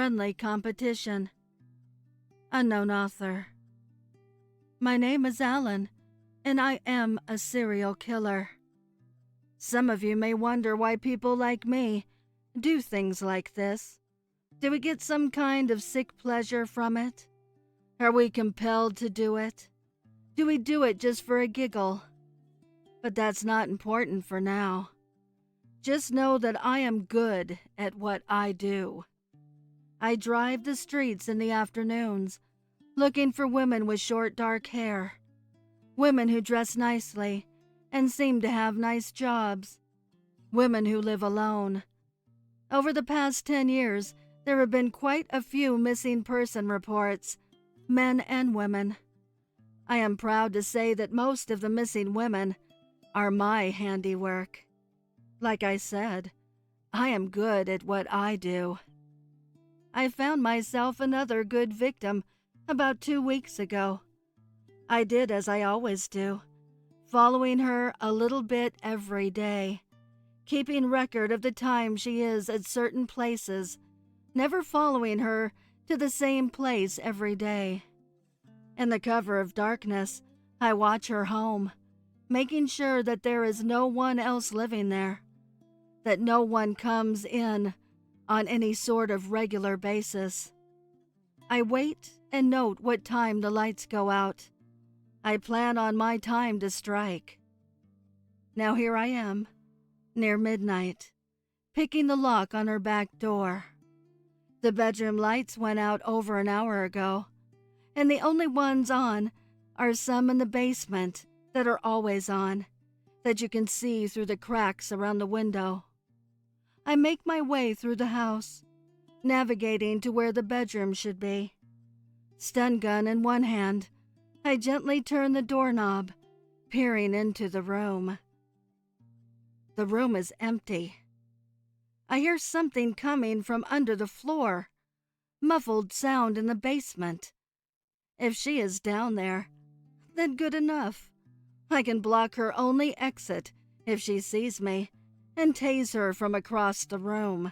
friendly competition. Unknown author. My name is Alan, and I am a serial killer. Some of you may wonder why people like me do things like this. Do we get some kind of sick pleasure from it? Are we compelled to do it? Do we do it just for a giggle? But that's not important for now. Just know that I am good at what I do. I drive the streets in the afternoons, looking for women with short dark hair, women who dress nicely and seem to have nice jobs, women who live alone. Over the past 10 years, there have been quite a few missing person reports, men and women. I am proud to say that most of the missing women are my handiwork. Like I said, I am good at what I do. I found myself another good victim about 2 weeks ago. I did as I always do, following her a little bit every day, keeping record of the time she is at certain places, never following her to the same place every day. In the cover of darkness, I watch her home, making sure that there is no one else living there, that no one comes in on any sort of regular basis. I wait and note what time the lights go out. I plan on my time to strike. Now here I am, near midnight, picking the lock on her back door. The bedroom lights went out over an hour ago, and the only ones on are some in the basement that are always on, that you can see through the cracks around the window. I make my way through the house, navigating to where the bedroom should be. Stun gun in one hand, I gently turn the doorknob, peering into the room. The room is empty. I hear something coming from under the floor, muffled sound in the basement. If she is down there, then good enough. I can block her only exit if she sees me and tase her from across the room.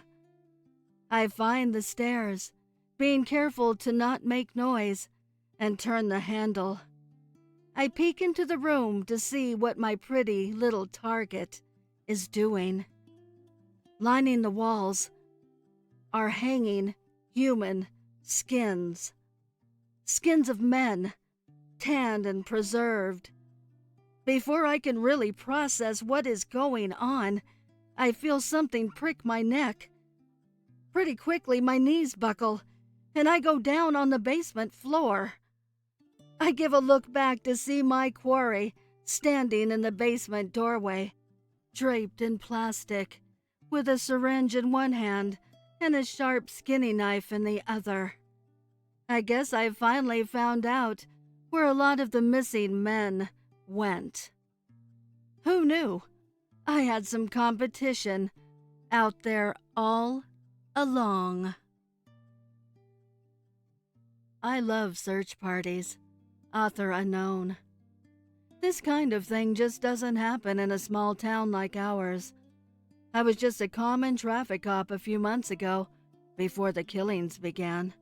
I find the stairs, being careful to not make noise, and turn the handle. I peek into the room to see what my pretty little target is doing. Lining the walls are hanging human skins. Skins of men, tanned and preserved. Before I can really process what is going on, I feel something prick my neck. Pretty quickly, my knees buckle, and I go down on the basement floor. I give a look back to see my quarry standing in the basement doorway, draped in plastic, with a syringe in one hand and a sharp skinning knife in the other. I guess I finally found out where a lot of the missing men went. Who knew? I had some competition out there all along. I love search parties. Author unknown. This kind of thing just doesn't happen in a small town like ours. I was just a common traffic cop a few months ago, before the killings began.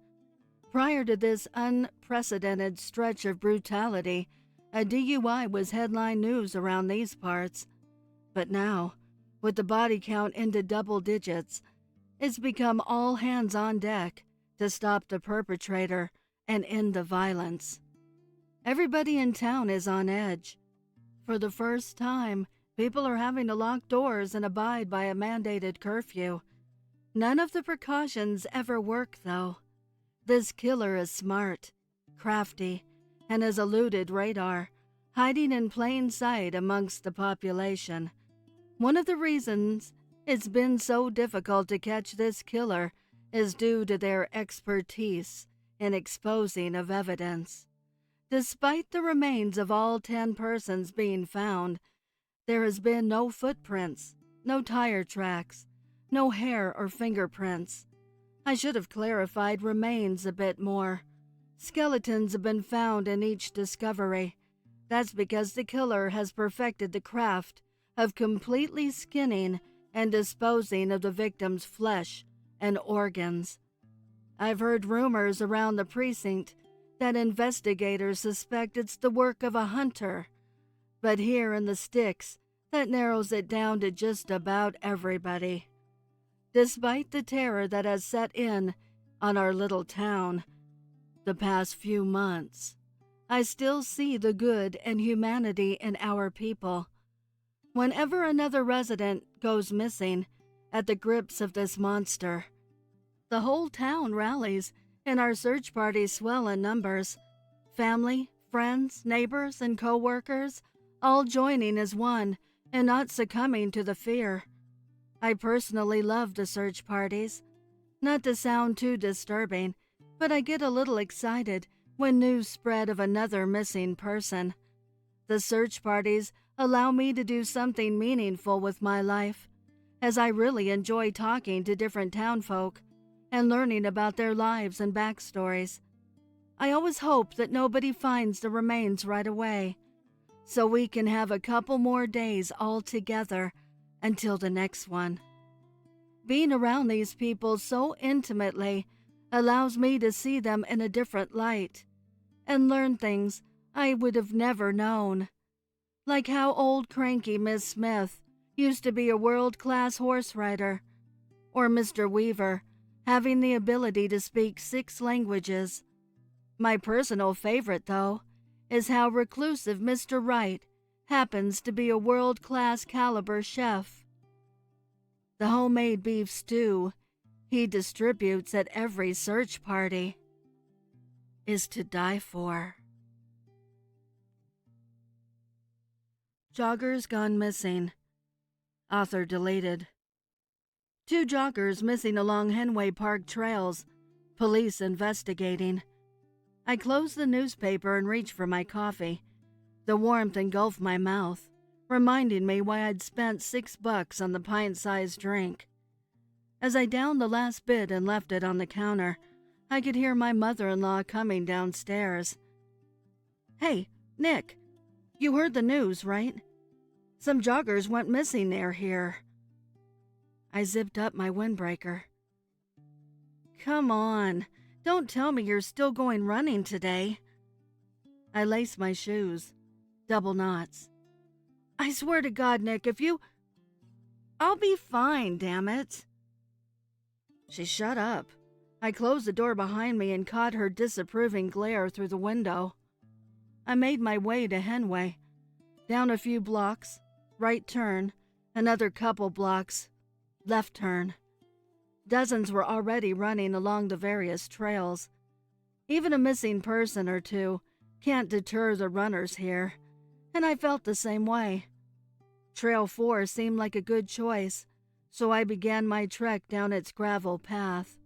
Prior to this unprecedented stretch of brutality, a DUI was headline news around these parts. But now, with the body count into double digits, it's become all hands on deck to stop the perpetrator and end the violence. Everybody in town is on edge. For the first time, people are having to lock doors and abide by a mandated curfew. None of the precautions ever work, though. This killer is smart, crafty, and has eluded radar, hiding in plain sight amongst the population. One of the reasons it's been so difficult to catch this killer is due to their expertise in exposing of evidence. Despite the remains of all 10 persons being found, there has been no footprints, no tire tracks, no hair or fingerprints. I should have clarified remains a bit more. Skeletons have been found in each discovery. That's because the killer has perfected the craft of completely skinning and disposing of the victim's flesh and organs. I've heard rumors around the precinct that investigators suspect it's the work of a hunter, but here in the sticks, that narrows it down to just about everybody. Despite the terror that has set in on our little town the past few months, I still see the good and humanity in our people. Whenever another resident goes missing at the grips of this monster, the whole town rallies and our search parties swell in numbers. Family, friends, neighbors, and co-workers all joining as one and not succumbing to the fear. I personally love the search parties. Not to sound too disturbing, but I get a little excited when news spread of another missing person. The search parties allow me to do something meaningful with my life, as I really enjoy talking to different townfolk and learning about their lives and backstories. I always hope that nobody finds the remains right away, so we can have a couple more days all together until the next one. Being around these people so intimately allows me to see them in a different light and learn things I would have never known, like how old cranky Miss Smith used to be a world-class horse rider, or Mr. Weaver having the ability to speak 6 languages. My personal favorite, though, is how reclusive Mr. Wright happens to be a world-class caliber chef. The homemade beef stew he distributes at every search party is to die for. Joggers Gone Missing. Author deleted. 2 joggers missing along Henway Park trails. Police investigating. I close the newspaper and reach for my coffee. The warmth engulfed my mouth, reminding me why I'd spent $6 on the pint-sized drink. As I downed the last bit and left it on the counter, I could hear my mother-in-law coming downstairs. "Hey, Nick, you heard the news, right? Some joggers went missing near here." I zipped up my windbreaker. "Come on, don't tell me you're still going running today." I laced my shoes, double knots. "I swear to God, Nick, if you... I'll be fine, damn it." She shut up. I closed the door behind me and caught her disapproving glare through the window. I made my way to Henway. Down a few blocks, right turn, another couple blocks, left turn. Dozens were already running along the various trails. Even a missing person or two can't deter the runners here, and I felt the same way. Trail 4 seemed like a good choice, so I began my trek down its gravel path.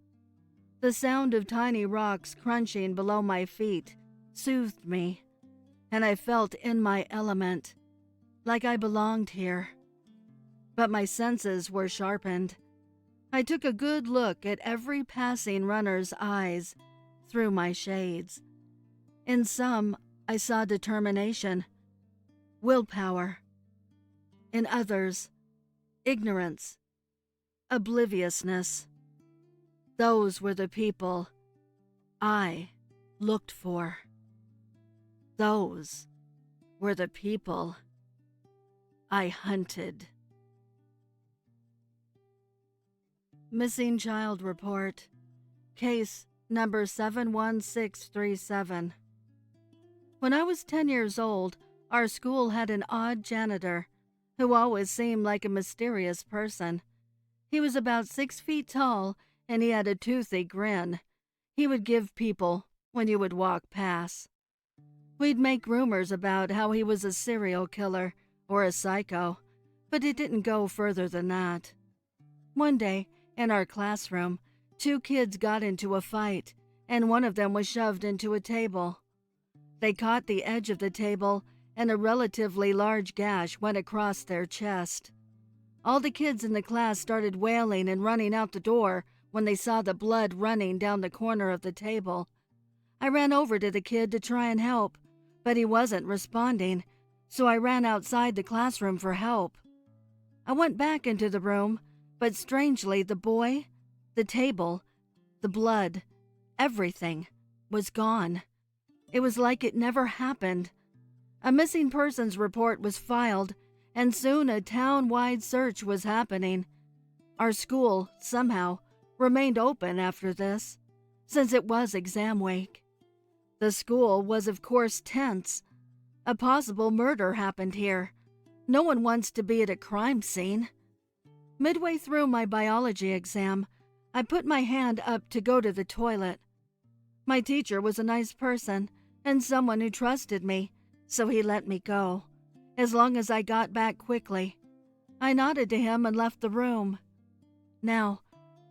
The sound of tiny rocks crunching below my feet soothed me, and I felt in my element, like I belonged here. But my senses were sharpened. I took a good look at every passing runner's eyes through my shades. In some, I saw determination, willpower. In others, ignorance, obliviousness. Those were the people I looked for. Those were the people I hunted. Missing Child Report. Case number 71637. When I was 10 years old, our school had an odd janitor who always seemed like a mysterious person. He was about 6 feet tall, and he had a toothy grin he would give people when you would walk past. We'd make rumors about how he was a serial killer or a psycho, but it didn't go further than that. One day, in our classroom, 2 kids got into a fight, and one of them was shoved into a table. They caught the edge of the table, and a relatively large gash went across their chest. All the kids in the class started wailing and running out the door when they saw the blood running down the corner of the table. I ran over to the kid to try and help, but he wasn't responding, so I ran outside the classroom for help. I went back into the room, but strangely the boy, the table, the blood, Everything was gone. It was like it never happened. A missing persons report was filed, and soon a town-wide search was happening. Our school, somehow, remained open after this, since it was exam week. The school was, of course, tense. A possible murder happened here. No one wants to be at a crime scene. Midway through my biology exam, I put my hand up to go to the toilet. My teacher was a nice person and someone who trusted me, so he let me go, as long as I got back quickly. I nodded to him and left the room. Now,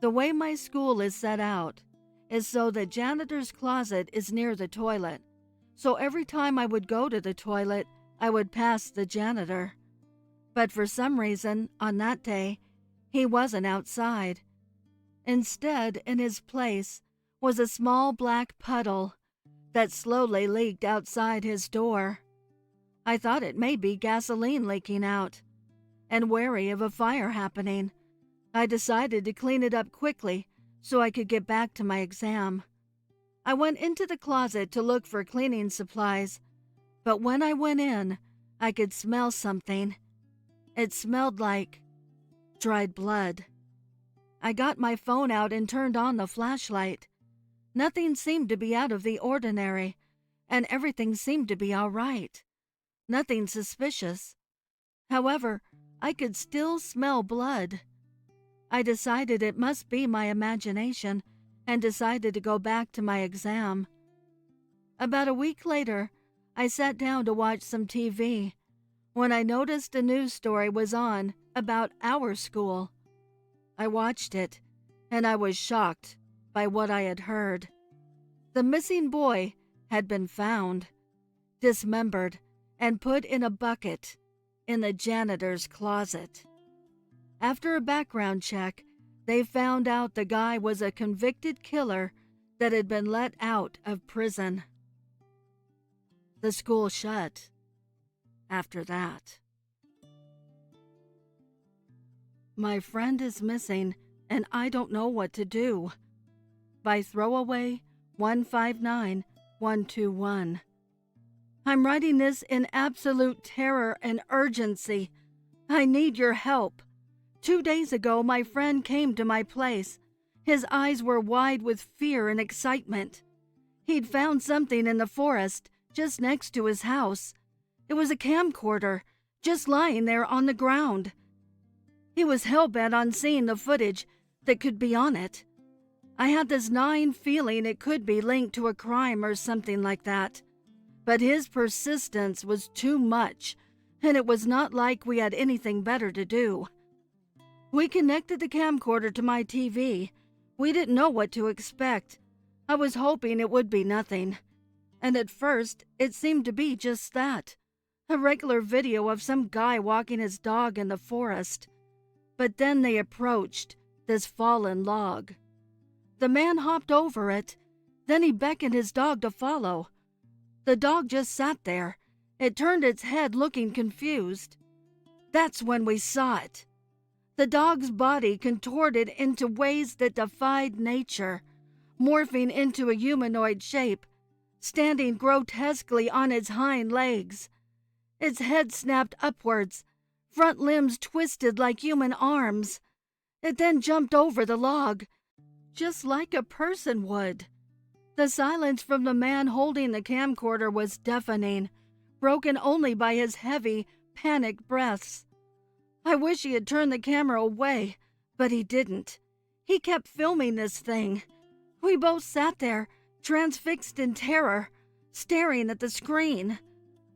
the way my school is set out is so the janitor's closet is near the toilet, so every time I would go to the toilet, I would pass the janitor. But for some reason, on that day, he wasn't outside. Instead, in his place, was a small black puddle that slowly leaked outside his door. I thought it may be gasoline leaking out, and wary of a fire happening, I decided to clean it up quickly so I could get back to my exam. I went into the closet to look for cleaning supplies, but when I went in, I could smell something. It smelled like dried blood. I got my phone out and turned on the flashlight. Nothing seemed to be out of the ordinary, and everything seemed to be all right. Nothing suspicious. However, I could still smell blood. I decided it must be my imagination and decided to go back to my exam. About a week later, I sat down to watch some TV when I noticed a news story was on about our school. I watched it, and I was shocked by what I had heard. The missing boy had been found, dismembered, and put in a bucket in the janitor's closet. After a background check, they found out the guy was a convicted killer that had been let out of prison. The school shut after that. My friend is missing, and I don't know what to do. By Throwaway 159121. I'm writing this in absolute terror and urgency. I need your help. 2 days ago, my friend came to my place. His eyes were wide with fear and excitement. He'd found something in the forest just next to his house. It was a camcorder, just lying there on the ground. He was hell-bent on seeing the footage that could be on it. I had this gnawing feeling it could be linked to a crime or something like that. But his persistence was too much, and it was not like we had anything better to do. We connected the camcorder to my TV. We didn't know what to expect. I was hoping it would be nothing. And at first, it seemed to be just that. A regular video of some guy walking his dog in the forest. But then they approached this fallen log. The man hopped over it. Then he beckoned his dog to follow. The dog just sat there. It turned its head looking confused. That's when we saw it. The dog's body contorted into ways that defied nature, morphing into a humanoid shape, standing grotesquely on its hind legs. Its head snapped upwards, front limbs twisted like human arms. It then jumped over the log, just like a person would. The silence from the man holding the camcorder was deafening, broken only by his heavy, panicked breaths. I wish he had turned the camera away, but he didn't. He kept filming this thing. We both sat there, transfixed in terror, staring at the screen.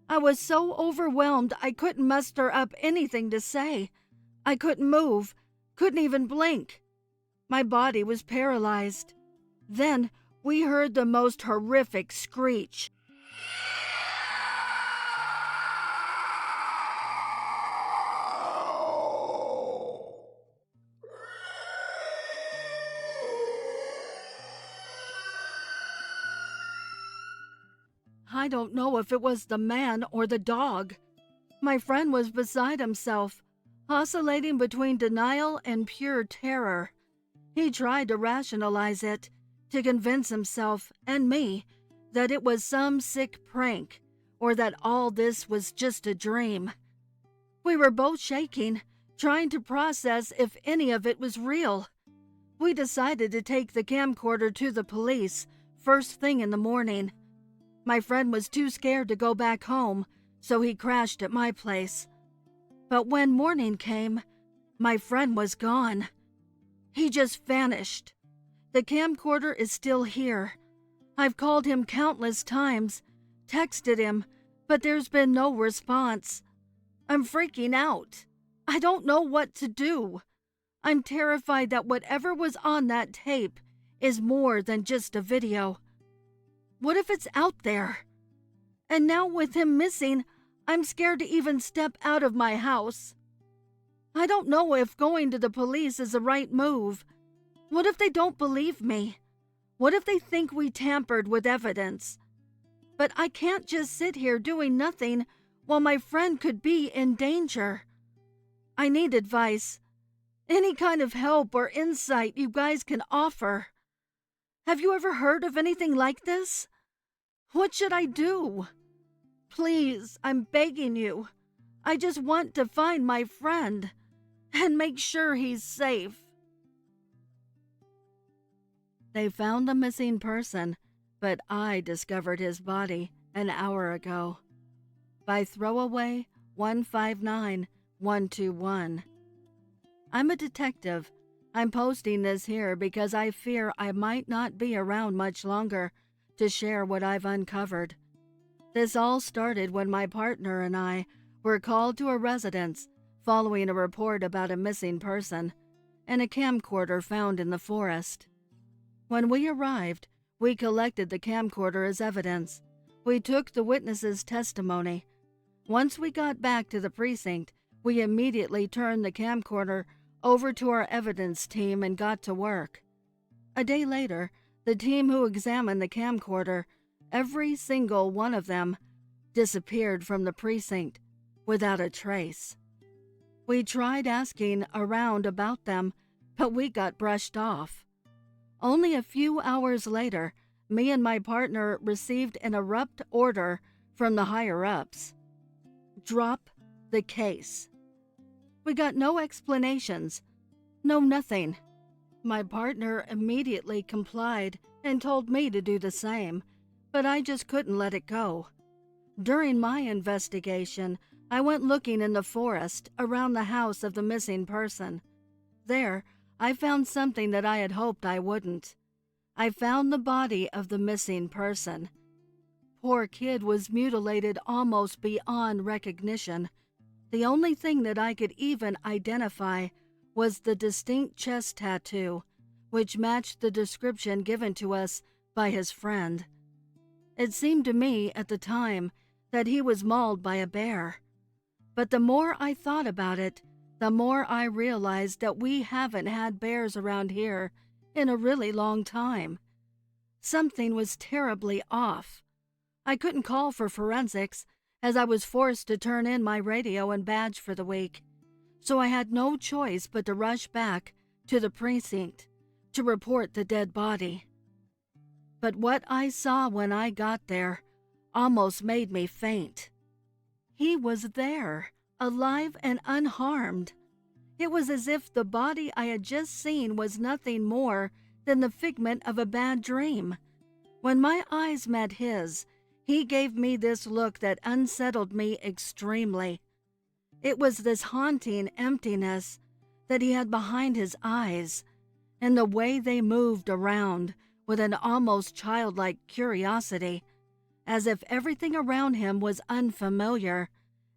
I was so overwhelmed I couldn't muster up anything to say. I couldn't move, couldn't even blink. My body was paralyzed. Then we heard the most horrific screech. I don't know if it was the man or the dog. My friend was beside himself, oscillating between denial and pure terror. He tried to rationalize it, to convince himself and me that it was some sick prank or that all this was just a dream. We were both shaking, trying to process if any of it was real. We decided to take the camcorder to the police first thing in the morning. My friend was too scared to go back home, so he crashed at my place. But when morning came, my friend was gone. He just vanished. The camcorder is still here. I've called him countless times, texted him, but there's been no response. I'm freaking out. I don't know what to do. I'm terrified that whatever was on that tape is more than just a video. What if it's out there? And now with him missing, I'm scared to even step out of my house. I don't know if going to the police is the right move. What if they don't believe me? What if they think we tampered with evidence? But I can't just sit here doing nothing while my friend could be in danger. I need advice. Any kind of help or insight you guys can offer. Have you ever heard of anything like this? What should I do? Please, I'm begging you. I just want to find my friend and make sure he's safe. They found the missing person, but I discovered his body an hour ago. By throwaway 159121. I'm a detective. I'm posting this here because I fear I might not be around much longer to share what I've uncovered. This all started when my partner and I were called to a residence following a report about a missing person and a camcorder found in the forest. When we arrived, we collected the camcorder as evidence. We took the witness's testimony. Once we got back to the precinct, we immediately turned the camcorder over to our evidence team and got to work. A day later, the team who examined the camcorder, every single one of them, disappeared from the precinct without a trace. We tried asking around about them, but we got brushed off. Only a few hours later, me and my partner received an abrupt order from the higher-ups. Drop the case. We got no explanations, no nothing. My partner immediately complied and told me to do the same, but I just couldn't let it go. During my investigation, I went looking in the forest around the house of the missing person. There, I found something that I had hoped I wouldn't. I found the body of the missing person. Poor kid was mutilated almost beyond recognition. The only thing that I could even identify was the distinct chest tattoo, which matched the description given to us by his friend. It seemed to me at the time that he was mauled by a bear. But the more I thought about it, the more I realized that we haven't had bears around here in a really long time. Something was terribly off. I couldn't call for forensics, as I was forced to turn in my radio and badge for the week, so I had no choice but to rush back to the precinct to report the dead body. But what I saw when I got there almost made me faint. He was there, alive and unharmed. It was as if the body I had just seen was nothing more than the figment of a bad dream. When my eyes met his, he gave me this look that unsettled me extremely. It was this haunting emptiness that he had behind his eyes, and the way they moved around with an almost childlike curiosity, as if everything around him was unfamiliar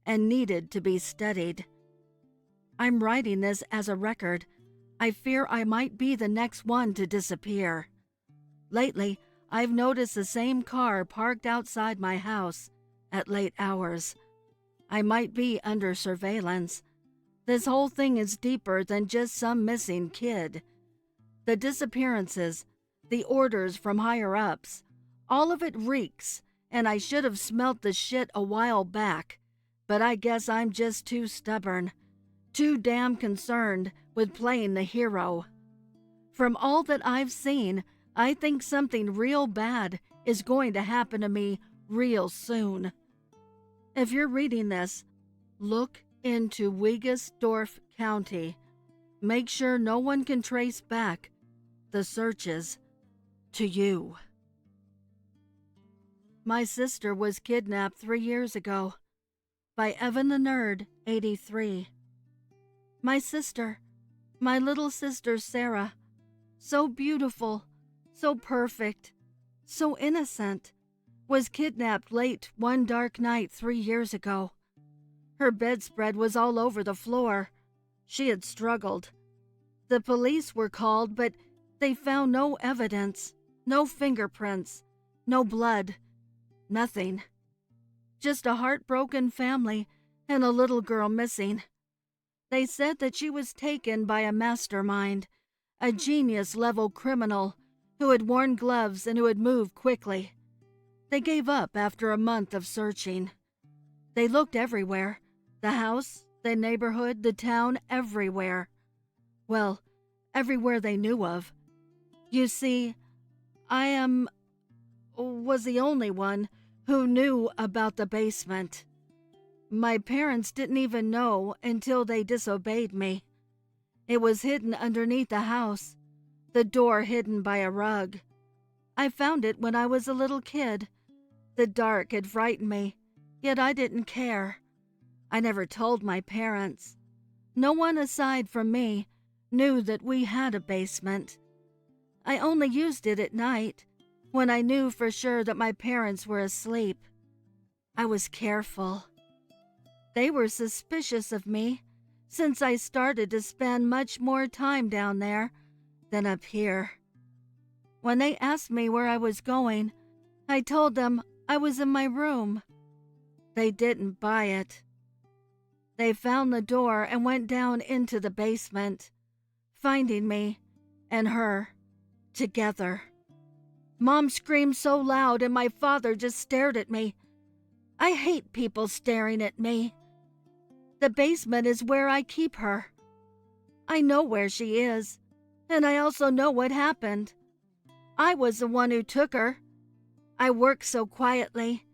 and needed to be studied. I'm writing this as a record. I fear I might be the next one to disappear. Lately, I've noticed the same car parked outside my house at late hours. I might be under surveillance. This whole thing is deeper than just some missing kid. The disappearances, the orders from higher-ups, all of it reeks, and I should have smelt the shit a while back, but I guess I'm just too stubborn, too damn concerned with playing the hero. From all that I've seen, I think something real bad is going to happen to me real soon. If you're reading this, look into Wegesdorf County. Make sure no one can trace back the searches to you. My sister was kidnapped 3 years ago by Evan the Nerd, 83. My sister, my little sister Sarah, so beautiful, so perfect, so innocent, was kidnapped late one dark night 3 years ago. Her bedspread was all over the floor. She had struggled. The police were called, but they found no evidence, no fingerprints, no blood, nothing. Just a heartbroken family and a little girl missing. They said that she was taken by a mastermind, a genius-level criminal who had worn gloves and who had moved quickly. They gave up after a month of searching. They looked everywhere, the house, the neighborhood, the town, everywhere. Well, everywhere they knew of. You see, I was the only one who knew about the basement. My parents didn't even know until they disobeyed me. It was hidden underneath the house, the door hidden by a rug. I found it when I was a little kid. The dark had frightened me, yet I didn't care. I never told my parents. No one aside from me knew that we had a basement. I only used it at night, when I knew for sure that my parents were asleep. I was careful. They were suspicious of me, since I started to spend much more time down there than up here. When they asked me where I was going, I told them I was in my room. They didn't buy it. They found the door and went down into the basement, finding me and her together. Mom screamed so loud and my father just stared at me. I hate people staring at me. The basement is where I keep her. I know where she is, and I also know what happened. I was the one who took her. I worked so quietly.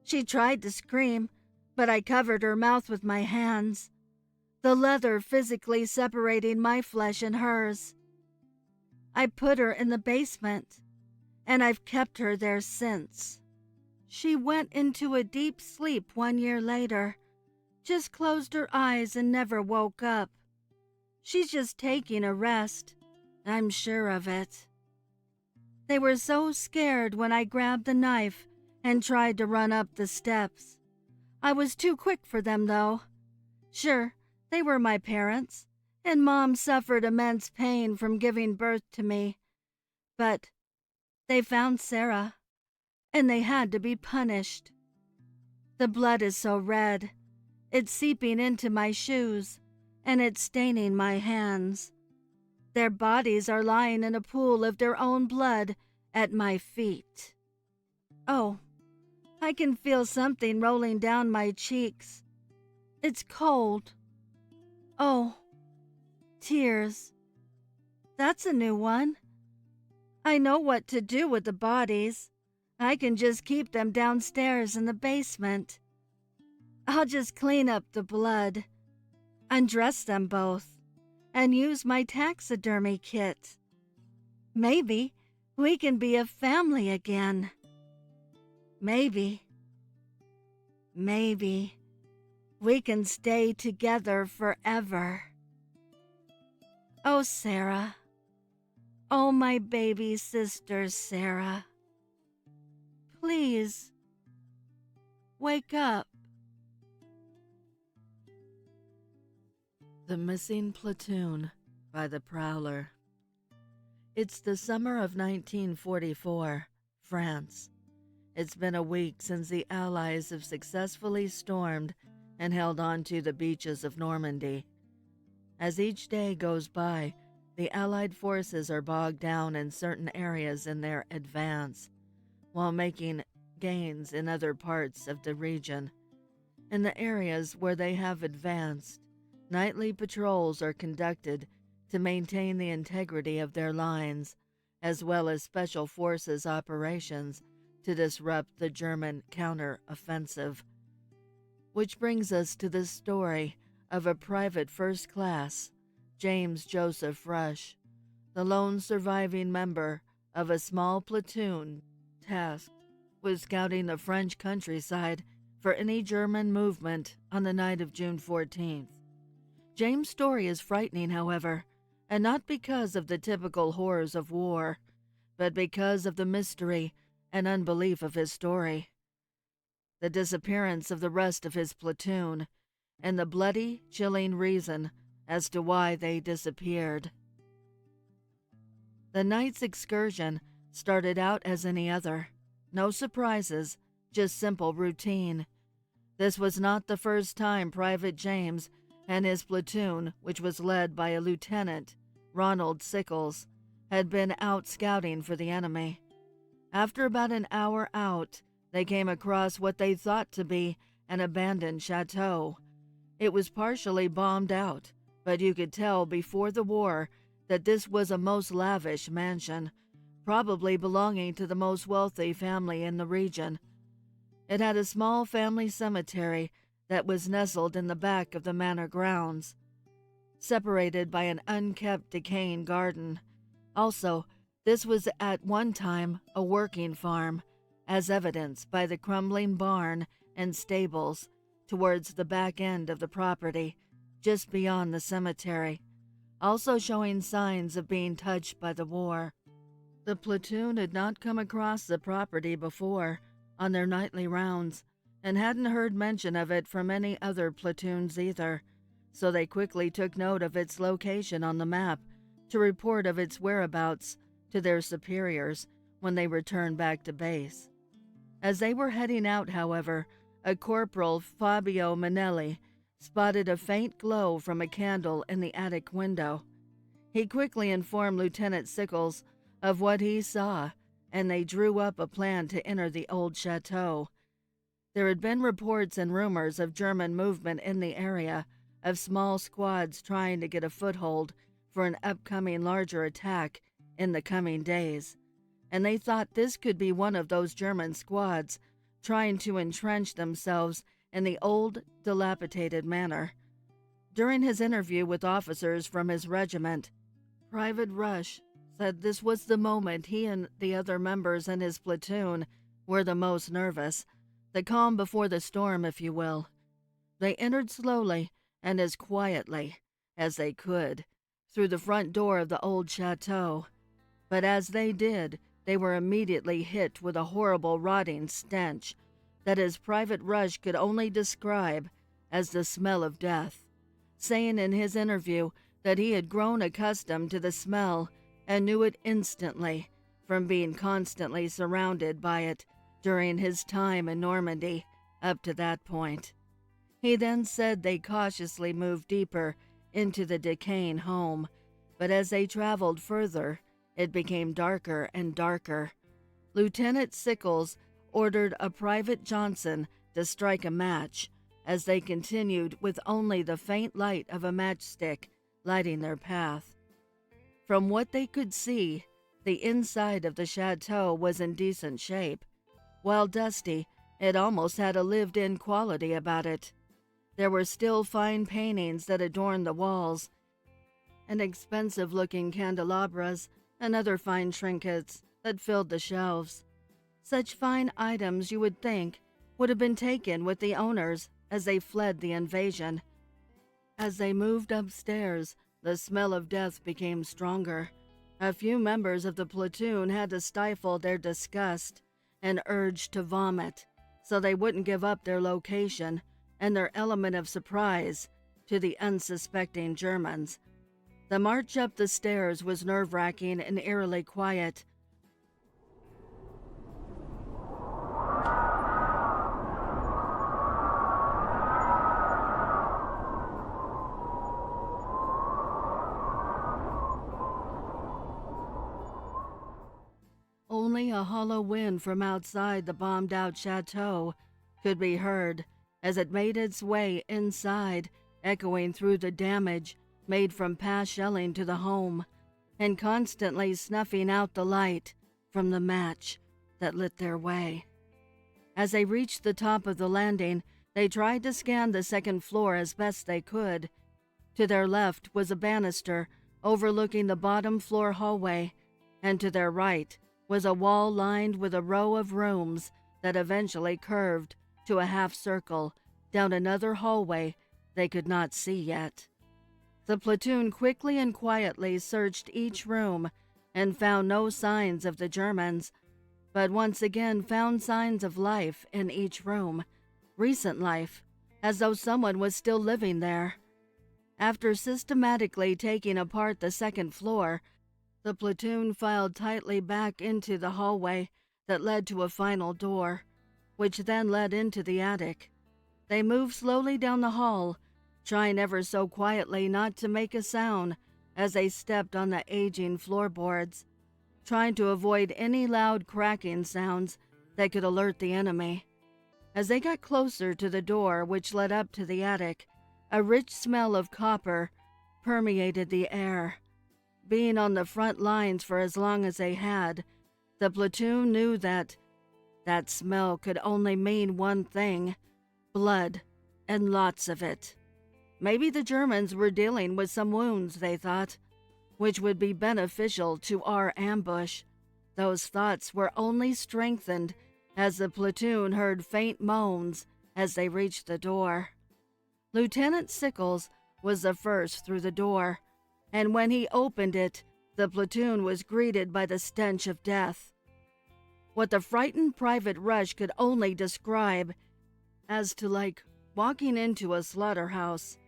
She tried to scream, but I covered her mouth with my hands, the leather physically separating my flesh and hers. I put her in the basement, and I've kept her there since. She went into a deep sleep 1 year later, just closed her eyes and never woke up. She's just taking a rest, I'm sure of it. They were so scared when I grabbed the knife and tried to run up the steps. I was too quick for them, though. Sure, they were my parents, and Mom suffered immense pain from giving birth to me. But they found Sarah, and they had to be punished. The blood is so red, it's seeping into my shoes, and it's staining my hands. Their bodies are lying in a pool of their own blood at my feet. Oh, I can feel something rolling down my cheeks. It's cold. Oh, tears. That's a new one. I know what to do with the bodies. I can just keep them downstairs in the basement. I'll just clean up the blood, undress them both, and use my taxidermy kit. Maybe we can be a family again. Maybe we can stay together forever. Oh, Sarah. Oh, my baby sister, Sarah. Please, wake up. The Missing Platoon by the Prowler. It's the summer of 1944, France. It's been a week since the Allies have successfully stormed and held on to the beaches of Normandy. As each day goes by, the Allied forces are bogged down in certain areas in their advance, while making gains in other parts of the region. In the areas where they have advanced, nightly patrols are conducted to maintain the integrity of their lines as well as special forces operations to disrupt the German counter-offensive. Which brings us to the story of a private first class, James Joseph Rush, the lone surviving member of a small platoon tasked with scouting the French countryside for any German movement on the night of June 14th. James' story is frightening, however, and not because of the typical horrors of war, but because of the mystery and unbelief of his story. The disappearance of the rest of his platoon, and the bloody, chilling reason as to why they disappeared. The night's excursion started out as any other. No surprises, just simple routine. This was not the first time Private James and his platoon, which was led by a lieutenant, Ronald Sickles, had been out scouting for the enemy. After about an hour out, they came across what they thought to be an abandoned chateau. It was partially bombed out, but you could tell before the war that this was a most lavish mansion, probably belonging to the most wealthy family in the region. It had a small family cemetery that was nestled in the back of the manor grounds, separated by an unkept, decaying garden. Also, this was at one time a working farm, as evidenced by the crumbling barn and stables towards the back end of the property, just beyond the cemetery, also showing signs of being touched by the war. The platoon had not come across the property before on their nightly rounds, and hadn't heard mention of it from any other platoons either, so they quickly took note of its location on the map to report of its whereabouts to their superiors when they returned back to base. As they were heading out, however, a Corporal Fabio Manelli spotted a faint glow from a candle in the attic window. He quickly informed Lieutenant Sickles of what he saw, and they drew up a plan to enter the old chateau. There had been reports and rumors of German movement in the area, of small squads trying to get a foothold for an upcoming larger attack in the coming days, and they thought this could be one of those German squads trying to entrench themselves in the old, dilapidated manor. During his interview with officers from his regiment, Private Rush said this was the moment he and the other members in his platoon were the most nervous, the calm before the storm, if you will. They entered slowly and as quietly as they could through the front door of the old chateau, but as they did, they were immediately hit with a horrible rotting stench that his Private Rush could only describe as the smell of death, saying in his interview that he had grown accustomed to the smell and knew it instantly from being constantly surrounded by it during his time in Normandy up to that point. He then said they cautiously moved deeper into the decaying home, but as they traveled further, it became darker and darker. Lieutenant Sickles ordered a Private Johnson to strike a match as they continued with only the faint light of a matchstick lighting their path. From what they could see, the inside of the chateau was in decent shape. While dusty, it almost had a lived-in quality about it. There were still fine paintings that adorned the walls, and expensive-looking candelabras and other fine trinkets that filled the shelves. Such fine items, you would think, would have been taken with the owners as they fled the invasion. As they moved upstairs, the smell of death became stronger. A few members of the platoon had to stifle their disgust and urge to vomit, so they wouldn't give up their location and their element of surprise to the unsuspecting Germans. The march up the stairs was nerve-wracking and eerily quiet. Only a hollow wind from outside the bombed-out chateau could be heard as it made its way inside, echoing through the damage made from past shelling to the home. and constantly snuffing out the light from the match that lit their way. As they reached the top of the landing, they tried to scan the second floor as best they could. To their left was a banister overlooking the bottom floor hallway, and to their right was a wall lined with a row of rooms that eventually curved to a half circle down another hallway they could not see yet. The platoon quickly and quietly searched each room and found no signs of the Germans, but once again found signs of life in each room, recent life, as though someone was still living there. After systematically taking apart the second floor, the platoon filed tightly back into the hallway that led to a final door, which then led into the attic. They moved slowly down the hall, trying ever so quietly not to make a sound as they stepped on the aging floorboards, trying to avoid any loud cracking sounds that could alert the enemy. As they got closer to the door which led up to the attic, a rich smell of copper permeated the air. Being on the front lines for as long as they had, the platoon knew that smell could only mean one thing: blood, and lots of it. Maybe the Germans were dealing with some wounds, they thought, which would be beneficial to our ambush. Those thoughts were only strengthened as the platoon heard faint moans as they reached the door. Lieutenant Sickles was the first through the door, and when he opened it, the platoon was greeted by the stench of death. What the frightened Private Rush could only describe as to like walking into a slaughterhouse.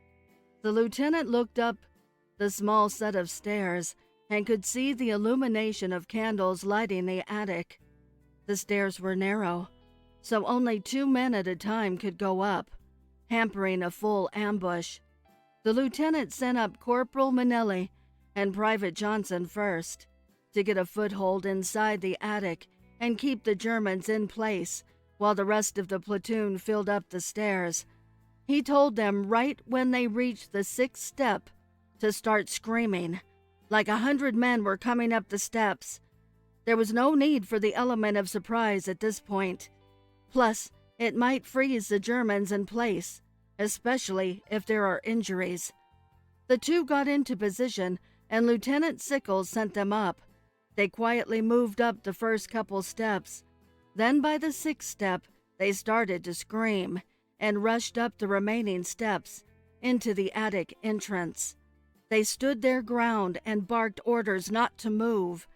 The lieutenant looked up the small set of stairs and could see the illumination of candles lighting the attic. The stairs were narrow, so only 2 men at a time could go up, hampering a full ambush. The lieutenant sent up Corporal Manelli and Private Johnson first to get a foothold inside the attic and keep the Germans in place while the rest of the platoon filled up the stairs. He told them right when they reached the 6th step to start screaming, like 100 men were coming up the steps. There was no need for the element of surprise at this point. Plus, it might freeze the Germans in place, especially if there are injuries. The two got into position, and Lieutenant Sickles sent them up. They quietly moved up the first couple steps. Then by the 6th step, they started to scream and rushed up the remaining steps into the attic entrance. They stood their ground and barked orders not to move.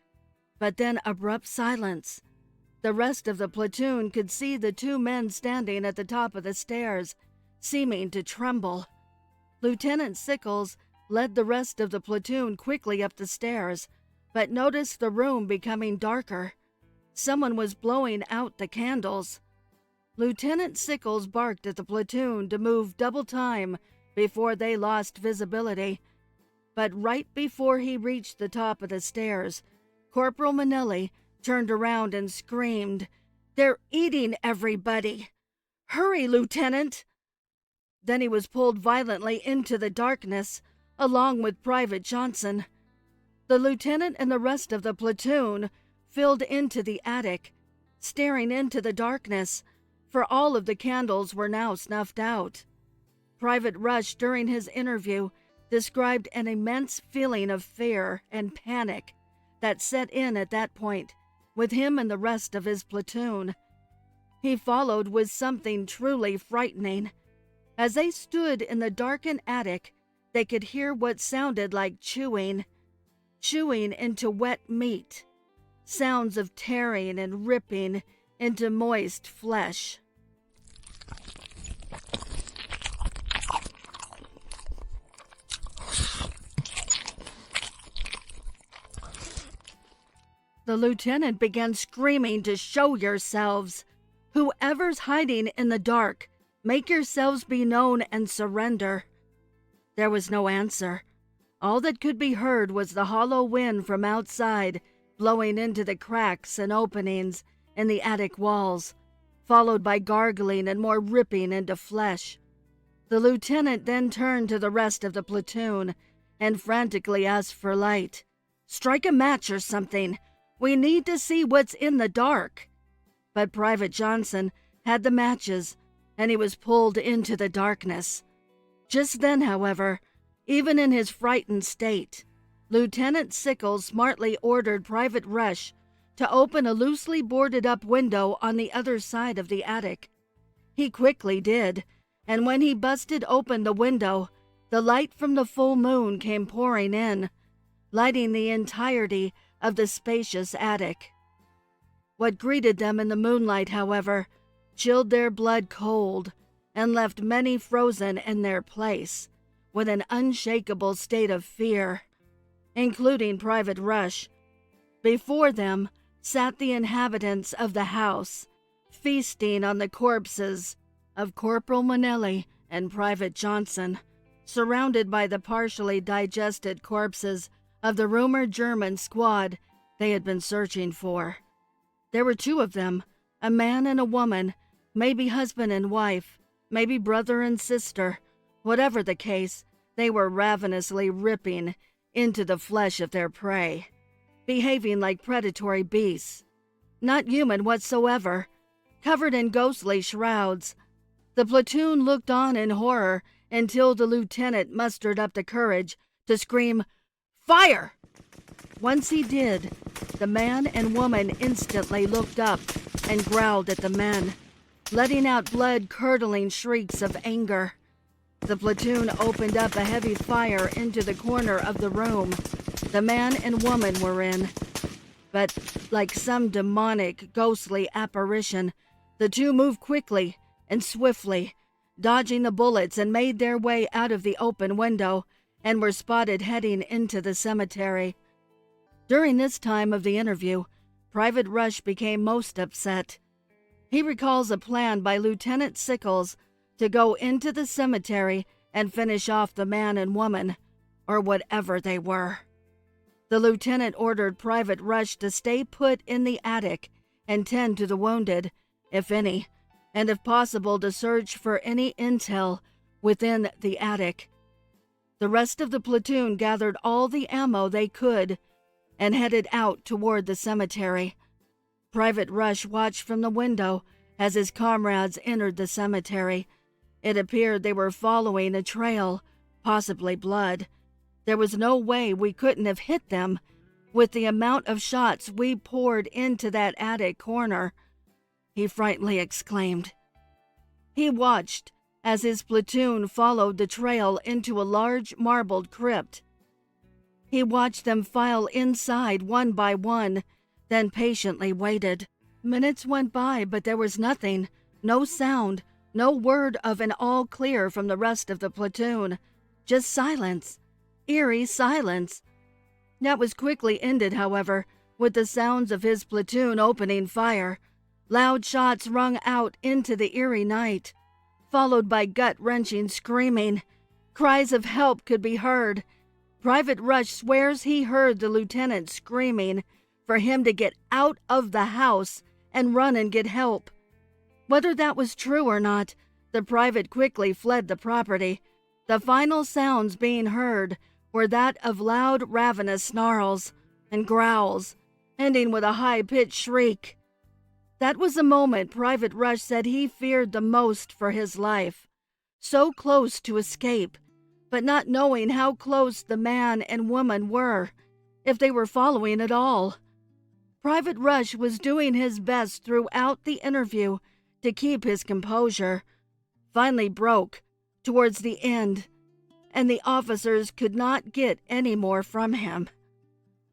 But then abrupt silence. The rest of the platoon could see the 2 men standing at the top of the stairs, seeming to tremble. Lieutenant Sickles led the rest of the platoon quickly up the stairs, but noticed the room becoming darker. Someone was blowing out the candles. Lieutenant Sickles barked at the platoon to move double time before they lost visibility. But right before he reached the top of the stairs, Corporal Manelli turned around and screamed, "They're eating everybody! Hurry, Lieutenant!" Then he was pulled violently into the darkness, along with Private Johnson. The lieutenant and the rest of the platoon filled into the attic, staring into the darkness, for all of the candles were now snuffed out. Private Rush, during his interview, described an immense feeling of fear and panic that set in at that point with him and the rest of his platoon. He followed with something truly frightening. As they stood in the darkened attic, they could hear what sounded like chewing into wet meat, sounds of tearing and ripping into moist flesh. The lieutenant began screaming to show yourselves. Whoever's hiding in the dark, make yourselves be known and surrender. There was no answer. All that could be heard was the hollow wind from outside blowing into the cracks and openings in the attic walls, followed by gargling and more ripping into flesh. The lieutenant then turned to the rest of the platoon and frantically asked for light, Strike a match or something. We need to see what's in the dark." But Private Johnson had the matches, and he was pulled into the darkness. Just then, however, even in his frightened state, Lieutenant Sickles smartly ordered Private Rush to open a loosely boarded-up window on the other side of the attic. He quickly did, and when he busted open the window, the light from the full moon came pouring in, lighting the entirety of the spacious attic. What greeted them in the moonlight, however, chilled their blood cold and left many frozen in their place with an unshakable state of fear, including Private Rush. Before them sat the inhabitants of the house, feasting on the corpses of Corporal Manelli and Private Johnson, surrounded by the partially digested corpses of the rumored German squad they had been searching for. There were two of them, a man and a woman, maybe husband and wife, maybe brother and sister. Whatever the case, they were ravenously ripping into the flesh of their prey, behaving like predatory beasts, not human whatsoever, covered in ghostly shrouds. The platoon looked on in horror until the lieutenant mustered up the courage to scream, "Fire!" Once he did, the man and woman instantly looked up and growled at the men, letting out blood-curdling shrieks of anger. The platoon opened up a heavy fire into the corner of the room the man and woman were in. But like some demonic, ghostly apparition, the two moved quickly and swiftly, dodging the bullets, and made their way out of the open window and were spotted heading into the cemetery. During this time of the interview, Private Rush became most upset. He recalls a plan by Lieutenant Sickles to go into the cemetery and finish off the man and woman, or whatever they were. The lieutenant ordered Private Rush to stay put in the attic and tend to the wounded, if any, and if possible to search for any intel within the attic. The rest of the platoon gathered all the ammo they could and headed out toward the cemetery. Private Rush watched from the window as his comrades entered the cemetery. It appeared they were following a trail, possibly blood. There was no way we couldn't have hit them with the amount of shots we poured into that attic corner, he frighteningly exclaimed. He watched as his platoon followed the trail into a large marbled crypt. He watched them file inside one by one, then patiently waited. Minutes went by, but there was nothing, no sound, no word of an all clear from the rest of the platoon. Just silence, eerie silence. That was quickly ended, however, with the sounds of his platoon opening fire. Loud shots rung out into the eerie night, followed by gut-wrenching screaming. Cries of help could be heard. Private Rush swears he heard the lieutenant screaming for him to get out of the house and run and get help. Whether that was true or not, the private quickly fled the property. The final sounds being heard were that of loud, ravenous snarls and growls, ending with a high-pitched shriek. That was the moment Private Rush said he feared the most for his life. So close to escape, but not knowing how close the man and woman were, if they were following at all. Private Rush was doing his best throughout the interview to keep his composure. Finally broke towards the end, and the officers could not get any more from him.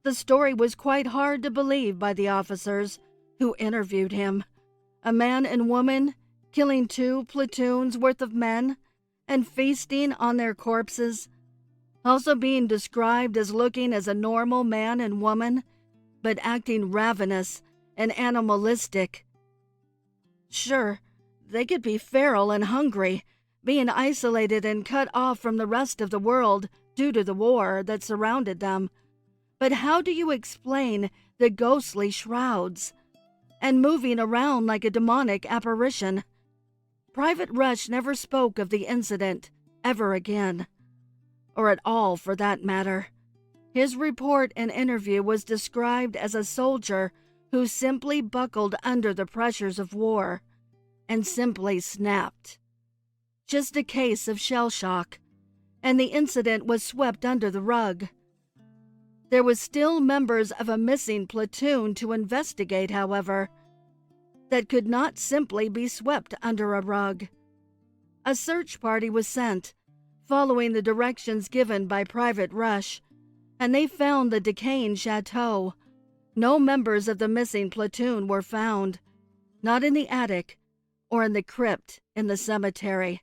The story was quite hard to believe by the officers who interviewed him. A man and woman killing 2 platoons worth of men and feasting on their corpses, also being described as looking as a normal man and woman, but acting ravenous and animalistic. Sure, they could be feral and hungry, being isolated and cut off from the rest of the world due to the war that surrounded them. But how do you explain the ghostly shrouds and moving around like a demonic apparition? Private Rush never spoke of the incident ever again, or at all for that matter. His report and interview was described as a soldier who simply buckled under the pressures of war and simply snapped. Just a case of shell shock, and the incident was swept under the rug. There was still members of a missing platoon to investigate, however, that could not simply be swept under a rug. A search party was sent, following the directions given by Private Rush, and they found the decaying chateau. No members of the missing platoon were found, not in the attic or in the crypt in the cemetery,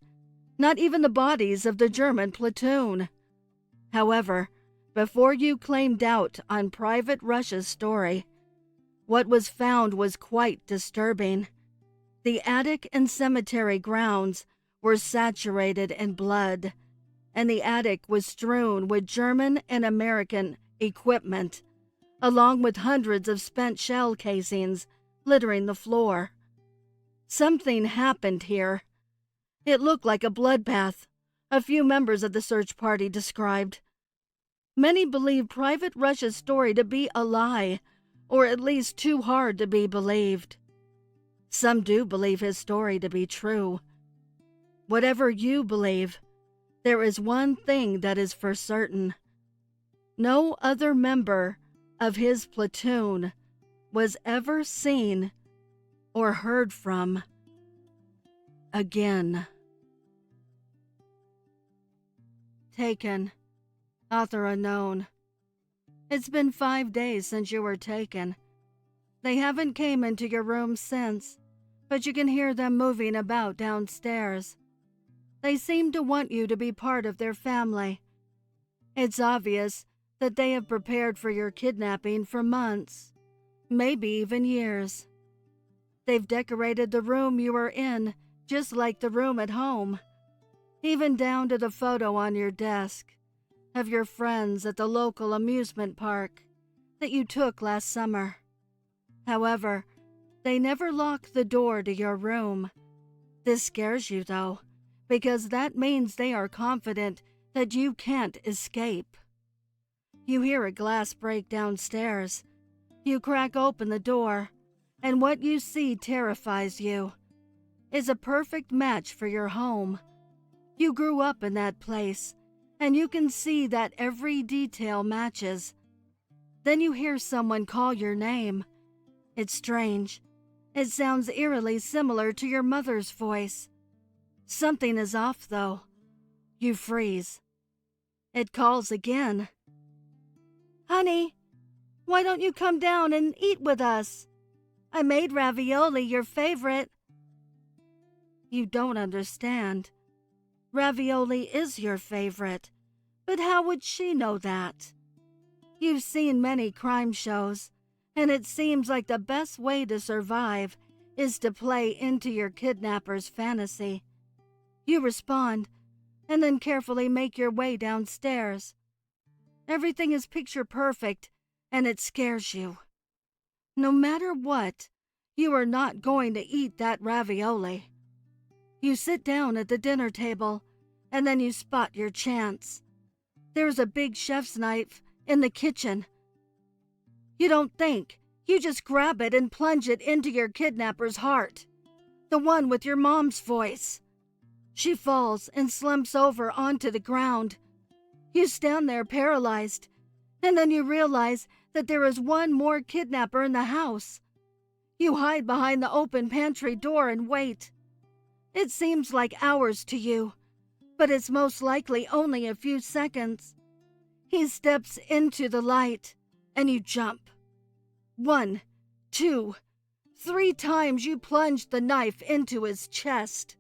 not even the bodies of the German platoon. However, before you claim doubt on Private Rush's story, what was found was quite disturbing. The attic and cemetery grounds were saturated in blood, and the attic was strewn with German and American equipment, along with hundreds of spent shell casings littering the floor. Something happened here. It looked like a bloodbath, a few members of the search party described. Many believe Private Rush's story to be a lie, or at least too hard to be believed. Some do believe his story to be true. Whatever you believe, there is one thing that is for certain. No other member of his platoon was ever seen or heard from again. Taken. Author unknown. It's been 5 days since you were taken. They haven't came into your room since, but you can hear them moving about downstairs. They seem to want you to be part of their family. It's obvious that they have prepared for your kidnapping for months, maybe even years. They've decorated the room you were in just like the room at home, even down to the photo on your desk of your friends at the local amusement park that you took last summer. However, they never lock the door to your room. This scares you, though, because that means they are confident that you can't escape. You hear a glass break downstairs. You crack open the door, and what you see terrifies you. It's a perfect match for your home. You grew up in that place, and you can see that every detail matches. Then you hear someone call your name. It's strange. It sounds eerily similar to your mother's voice. Something is off, though. You freeze. It calls again. Honey, why don't you come down and eat with us? I made ravioli, your favorite. You don't understand. Ravioli is your favorite, but how would she know that? You've seen many crime shows, and it seems like the best way to survive is to play into your kidnapper's fantasy. You respond, and then carefully make your way downstairs. Everything is picture perfect, and it scares you. No matter what, you are not going to eat that ravioli. You sit down at the dinner table, and then you spot your chance. There's a big chef's knife in the kitchen. You don't think, you just grab it and plunge it into your kidnapper's heart. The one with your mom's voice. She falls and slumps over onto the ground. You stand there paralyzed, and then you realize that there is one more kidnapper in the house. You hide behind the open pantry door and wait. It seems like hours to you, but it's most likely only a few seconds. He steps into the light, and you jump. 1, 2, 3 times you plunge the knife into his chest.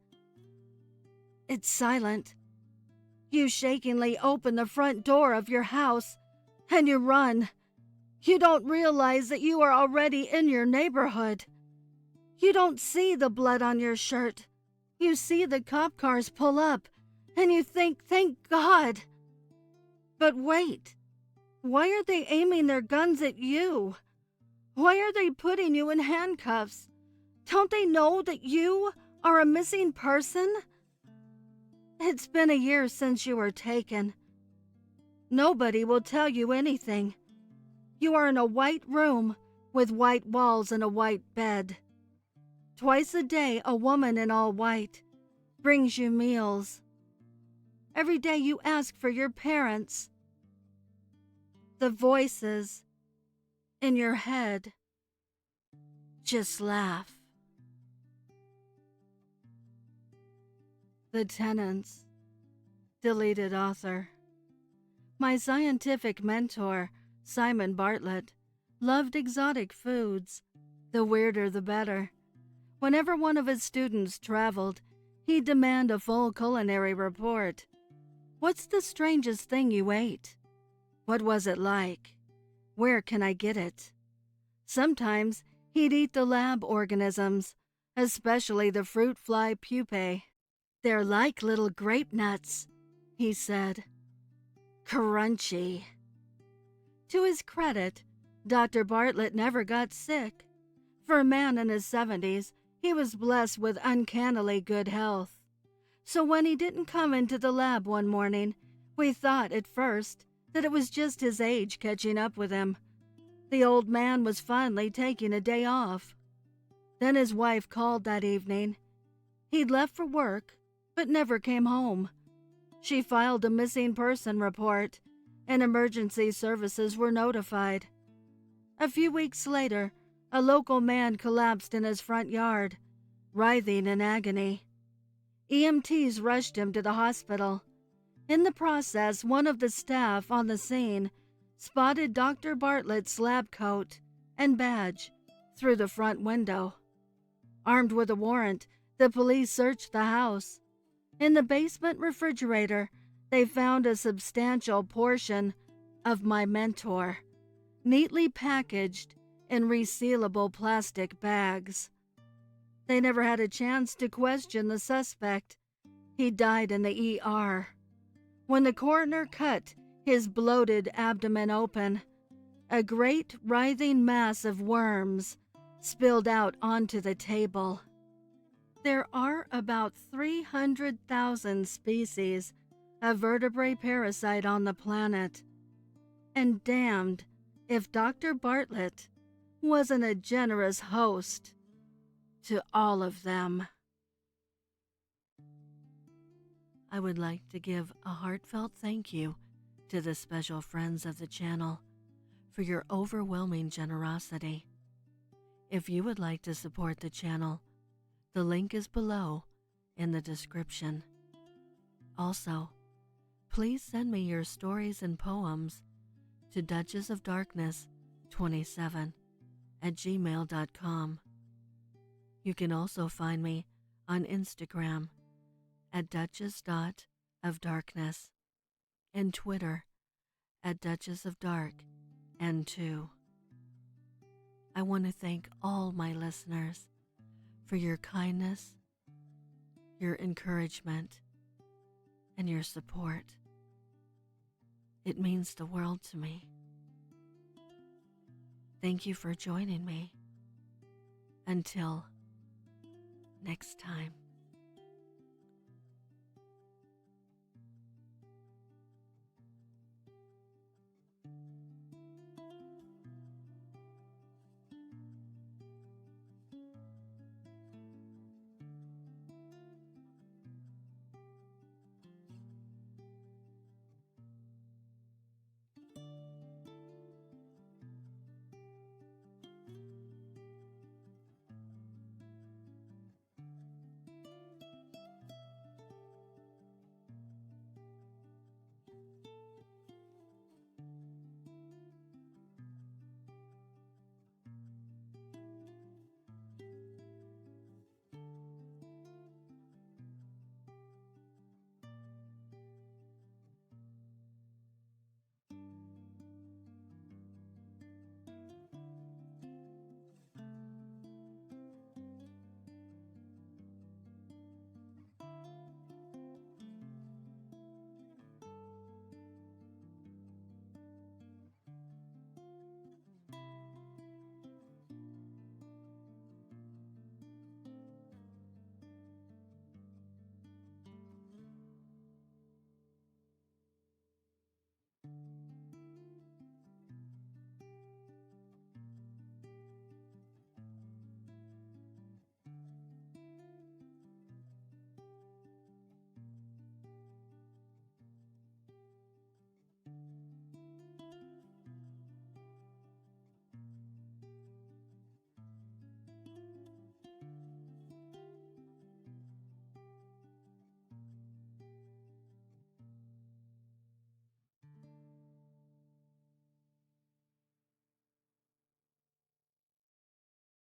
It's silent. You shakingly open the front door of your house, and you run. You don't realize that you are already in your neighborhood. You don't see the blood on your shirt. You see the cop cars pull up, and you think, thank God. But wait, why are they aiming their guns at you? Why are they putting you in handcuffs? Don't they know that you are a missing person? It's been a year since you were taken. Nobody will tell you anything. You are in a white room with white walls and a white bed. Twice a day, a woman in all white brings you meals. Every day you ask for your parents. The voices in your head just laugh. The Tenants. Deleted author. My scientific mentor, Simon Bartlett, loved exotic foods. The weirder the better. Whenever one of his students traveled, he'd demand a full culinary report. What's the strangest thing you ate? What was it like? Where can I get it? Sometimes he'd eat the lab organisms, especially the fruit fly pupae. They're like little grape nuts, he said. Crunchy. To his credit, Dr. Bartlett never got sick. For a man in his 70s, he was blessed with uncannily good health. So when he didn't come into the lab one morning, we thought at first that it was just his age catching up with him. The old man was finally taking a day off. Then his wife called that evening. He'd left for work, but never came home. She filed a missing person report, and emergency services were notified. A few weeks later, a local man collapsed in his front yard, writhing in agony. EMTs rushed him to the hospital. In the process, one of the staff on the scene spotted Dr. Bartlett's lab coat and badge through the front window. Armed with a warrant, the police searched the house. In the basement refrigerator, they found a substantial portion of my mentor, neatly packaged in resealable plastic bags. They never had a chance to question the suspect. He died in the ER. When the coroner cut his bloated abdomen open, a great writhing mass of worms spilled out onto the table. There are about 300,000 species of vertebrate parasite on the planet, and damned if Dr. Bartlett wasn't a generous host to all of them. I would like to give a heartfelt thank you to the special friends of the channel for your overwhelming generosity. If you would like to support the channel, the link is below in the description. Also, please send me your stories and poems to duchessofdarkness27@gmail.com. You can also find me on Instagram at duchess.ofdarkness and Twitter at duchessofdarkn2. I want to thank all my listeners for your kindness, your encouragement, and your support. It means the world to me. Thank you for joining me. Until next time.